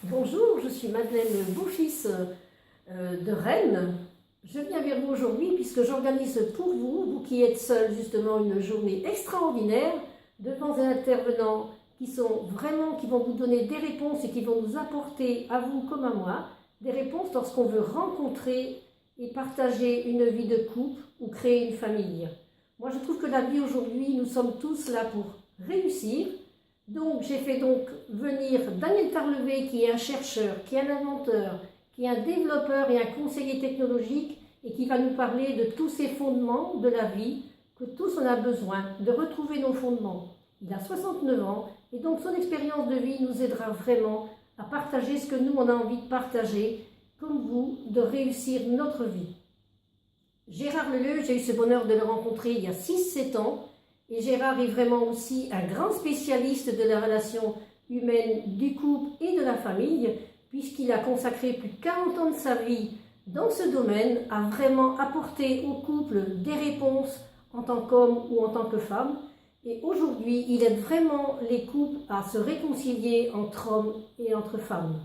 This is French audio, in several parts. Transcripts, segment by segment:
Bonjour, je suis Madeleine Beaufils de Rennes. Je viens vers vous aujourd'hui puisque j'organise pour vous, vous qui êtes seul justement, une journée extraordinaire devant des intervenants qui vont vous donner des réponses et qui vont nous apporter, à vous comme à moi, des réponses lorsqu'on veut rencontrer et partager une vie de couple ou créer une famille. Moi je trouve que la vie aujourd'hui, nous sommes tous là pour réussir. Donc j'ai fait venir Daniel Tarlevé, qui est un chercheur, qui est un inventeur, qui est un développeur et un conseiller technologique et qui va nous parler de tous ces fondements de la vie, que tous on a besoin de retrouver nos fondements. Il a 69 ans et donc son expérience de vie nous aidera vraiment à partager ce que nous on a envie de partager, comme vous, de réussir notre vie. Gérard Leleu, j'ai eu ce bonheur de le rencontrer il y a 6-7 ans. Et Gérard est vraiment aussi un grand spécialiste de la relation humaine, du couple et de la famille, puisqu'il a consacré plus de 40 ans de sa vie dans ce domaine à vraiment apporter au couple des réponses en tant qu'homme ou en tant que femme. Et aujourd'hui, il aide vraiment les couples à se réconcilier entre hommes et entre femmes.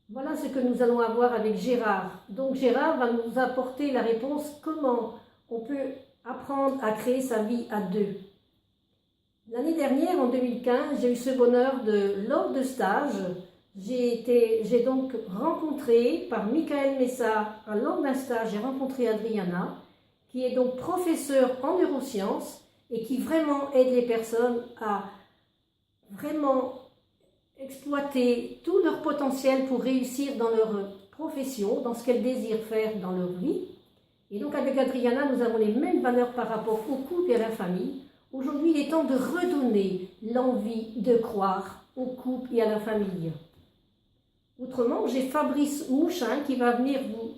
Voilà ce que nous allons avoir avec Gérard. Donc Gérard va nous apporter la réponse comment on peut apprendre à créer sa vie à deux. L'année dernière, en 2015, j'ai eu ce bonheur lors de stage, j'ai donc rencontré par Michael Messa, lors d'un stage, j'ai rencontré Adriana, qui est donc professeure en neurosciences et qui vraiment aide les personnes à vraiment exploiter tout leur potentiel pour réussir dans leur profession, dans ce qu'elles désirent faire dans leur vie. Et donc avec Adriana, nous avons les mêmes valeurs par rapport au couple et à la famille. Aujourd'hui, il est temps de redonner l'envie de croire au couple et à la famille. Autrement, j'ai Fabrice Mouchin qui va venir vous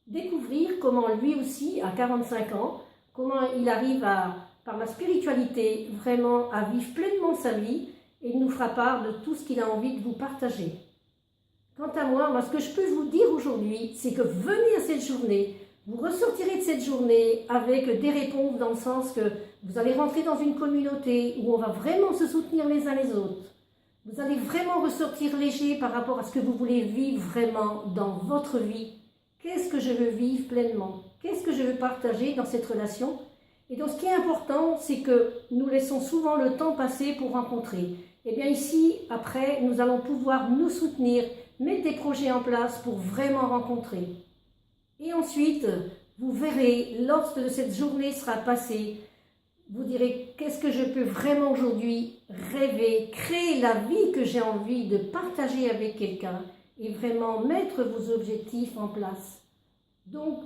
découvrir comment lui aussi, à 45 ans, comment il arrive par la spiritualité, vraiment à vivre pleinement sa vie, et il nous fera part de tout ce qu'il a envie de vous partager. Quant à moi, ce que je peux vous dire aujourd'hui, c'est que venez à cette journée. Vous ressortirez de cette journée avec des réponses dans le sens que vous allez rentrer dans une communauté où on va vraiment se soutenir les uns les autres. Vous allez vraiment ressortir léger par rapport à ce que vous voulez vivre vraiment dans votre vie. Qu'est-ce que je veux vivre pleinement? Qu'est-ce que je veux partager dans cette relation? Et donc ce qui est important, c'est que nous laissons souvent le temps passer pour rencontrer. Et bien ici, après, nous allons pouvoir nous soutenir, mettre des projets en place pour vraiment rencontrer. Et ensuite, vous verrez, lorsque cette journée sera passée, vous direz qu'est-ce que je peux vraiment aujourd'hui rêver, créer la vie que j'ai envie de partager avec quelqu'un et vraiment mettre vos objectifs en place. Donc,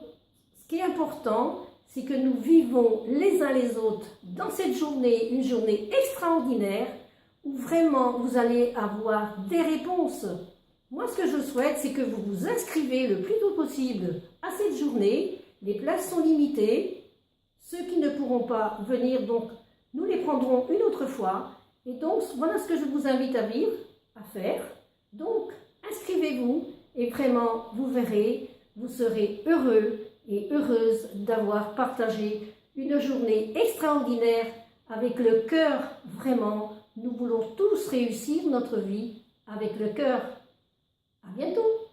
ce qui est important, c'est que nous vivons les uns les autres dans cette journée, une journée extraordinaire où vraiment vous allez avoir des réponses. Moi, ce que je souhaite, c'est que vous vous inscrivez le plus tôt possible à cette journée. Les places sont limitées. Ceux qui ne pourront pas venir, donc, nous les prendrons une autre fois. Et donc, voilà ce que je vous invite à faire. Donc, inscrivez-vous et vraiment, vous verrez, vous serez heureux et heureuse d'avoir partagé une journée extraordinaire avec le cœur. Vraiment, nous voulons tous réussir notre vie avec le cœur. À bientôt!